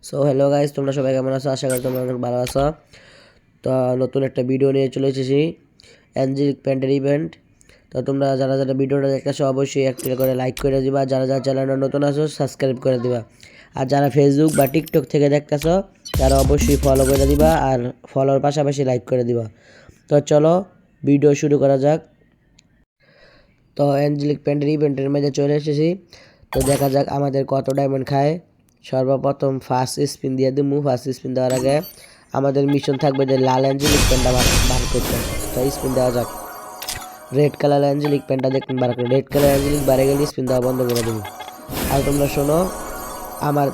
So hello guys, তোমরা সবাই কেমন আছো? আশা করি তোমরা অনেক ভালো আছো। তো নতুন একটা ভিডিও নিয়ে চলে এসেছি, অ্যাঞ্জেলিক প্যান্টের ইভেন্ট। তো তোমরা যারা যারা ভিডিওটা দেখতেছো অবশ্যই একটা করে লাইক করে দিবা, যারা যারা চ্যানেলটা নতুন আছো সাবস্ক্রাইব করে দিবা, আর যারা ফেসবুক বা টিকটক থেকে দেখতেছো তারা অবশ্যই ফলো করে দিবা, আর ফলোর পাশাপাশি লাইক করে দিবা। তো চলো ভিডিও শুরু করা যাক। তো অ্যাঞ্জেলিক প্যান্টের ইভেন্টের মধ্যে চলে এসেছি। তো দেখা যাক আমাদের কত ডায়মন্ড খায়। সর্বপ্রথম ফার্স্ট স্পিন দিয়ে দিমু। ফার্স্ট স্পিন দেওয়ার আগে আমাদের মিশন থাকবে যে লাল অ্যাঞ্জেলিক প্যান্টটা বার করতে। তো স্পিন দেওয়া যাক। রেড কালার অ্যাঞ্জেলিক প্যান্টটা দেখুন বার করে, রেড কালার অ্যাঞ্জেলিক বারে গেলে স্পিন দেওয়া বন্ধ করে দেবো। আর তোমরা শোনো,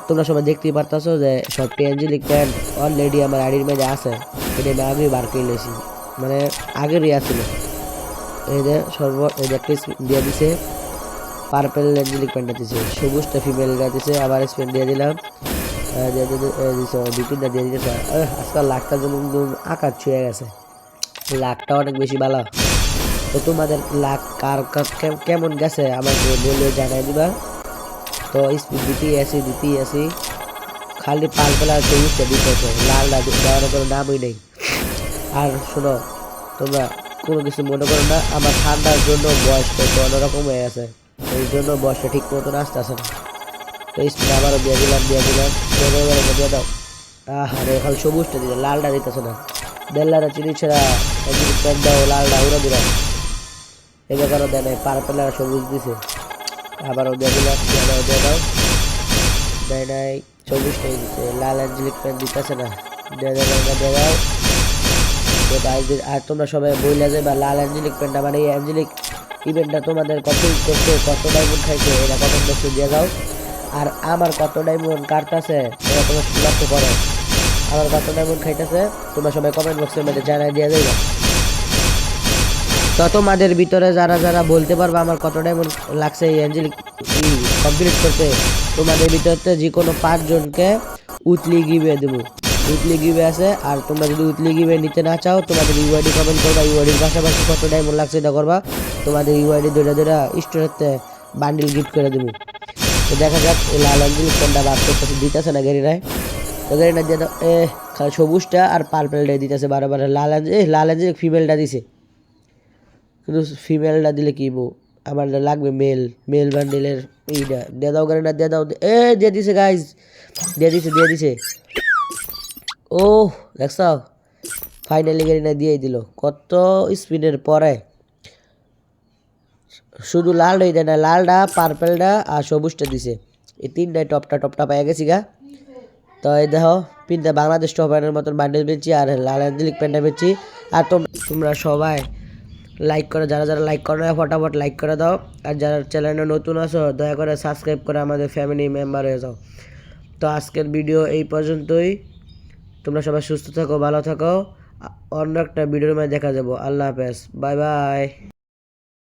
তোমরা সবাই দেখতেই পারতাছো যে সবটি অ্যাঞ্জেলিক প্যান্ট অলরেডি আমার আইডির মধ্যে আছে। এটা আমি আগেই বার করে নিয়েছি, মানে আগেরই আছিল। এই যে এই যে একটা স্পিন দিয়ে দিছে, পার্পেল অ্যাঞ্জেলিক প্যান্টটা দিছে, সবুজটা ফিমেলটা দিছে, আবার স্পিন দিয়ে দিলাম, দুই তিনটা দিয়ে দিতেছে। আজকাল লাখটা যেমন আকাশ ছুঁয়ে গেছে, লাখটা অনেক বেশি ভালো। তো তোমাদের লাখ কার কেমন গেছে আমাকে বলে জানাই দিবা। তো স্পিড দিতেই আসি, খালি পার্পেল আর সবুজটা দিতেছে, লালটা দেওয়ার কোনো নামই নেই। আর শোনো, তোমরা কোনো কিছু মনে করো না, আমার ঠান্ডার জন্য বয়সটা একটু অন্যরকম হয়ে গেছে, এই জন্য বয়সটা ঠিক মতন আসতেছে না। তো স্পিড আবারও দিয়ে দিলাম দিয়ে দাও। আরে এখন সবুজটা দিল, লালটা দিতেছে না। বেল্লারা চিনি ছেড়া প্যান্ট দাও, লালটা উড়া দিলাম, এবার কারো দেয় নাই, পার্পেল আর সবুজ দিছে। আবারও দিয়ে দিলাম, দিয়ে দাও, দেয় নাই, সবুজটাই দিছে, লাল অ্যাঞ্জেলিক প্যান্ট দিতেছে না, দিয়ে দাও। আর তোমরা সবাই বইলা যাবে লাল অ্যাঞ্জেলিক প্যান্টটা, মানে এই অ্যাঞ্জেলিক ইভেন্টটা তোমাদের কত করছে, কত ডায়মন্ড খাইছে, এটা কমেন্ট বক্সে দিয়ে দাও। আর আমার কত ডায়মন্ড কাটতেছে এটা তোমরা লক্ষ্য করো, আমার কত ডায়মন্ড খাইতেছে তোমরা সবাই কমেন্ট বক্সের মধ্যে জানাই দিয়ে যাবে। তো তোমাদের ভিতরে যারা যারা বলতে পারবে আমার কত ডায়মন্ড লাগছে এই অ্যাঞ্জেলিক কমপ্লিট করতে, তোমাদের ভিতরে যে কোনো 5 জনকে উইকলি গিভে দেবো। উইকলি গিভে আছে, আর তোমরা যদি উইকলি গিভে নিতে না চাও তোমাদের ইউআইডি কমেন্ট করবা, ইউআইডির পাশাপাশি কত ডায়মন্ড লাগছে এটা করবা, তোমাদের ইউআইডি দুইটা স্টোরেতে বান্ডিল গিফট করে দেবো। তো দেখা যাক এই লাল অ্যাঞ্জেলিক কোনটা বার করতেছে, দিতেছে না গাড়িটায়। তো গাড়িটা দিয়ে দাও, সবুজটা আর পার্পেলটা দিতেছে বারবার। লাল অ্যাঞ্জেলিক ফিমেলটা দিছে, কিন্তু ফিমেলটা দিলে কি বউ, আমার লাগবে মেল বান্ডিলের এইটা। দিয়ে দাও গাড়িটা, দিয়ে দাও, দিয়ে দিছে গাইজ, দিয়ে দিছে। ও দেখছ, ফাইনালি গাড়িটা দিয়ে দিল। কত স্পিনের পরে শুধু লালটাই দেয় না, লালটা পার্পেলটা আর সবুজটা দিছে, এই তিনটাই টপটা পাই গেছি গা। তো এই দেখো তিনটা বাংলাদেশ টপ প্যান্টের মতন বান্ডেল পেয়েছি, আর লাল অ্যাঞ্জেলিক প্যান্টটা পেয়েছি। আর তোমরা সবাই লাইক করে, যারা যারা লাইক করো না ফটাফট লাইক করে দাও, আর যারা চ্যানেলে নতুন আছো দয়া করে সাবস্ক্রাইব করে আমাদের ফ্যামিলি মেম্বার হয়ে যাও। তো আজকের ভিডিও এই পর্যন্তই, তোমরা সবাই সুস্থ থাকো, ভালো থাকো, অন্য একটা ভিডিওর মধ্যে দেখা যাবো। আল্লাহ হাফেজ, বাই বাই।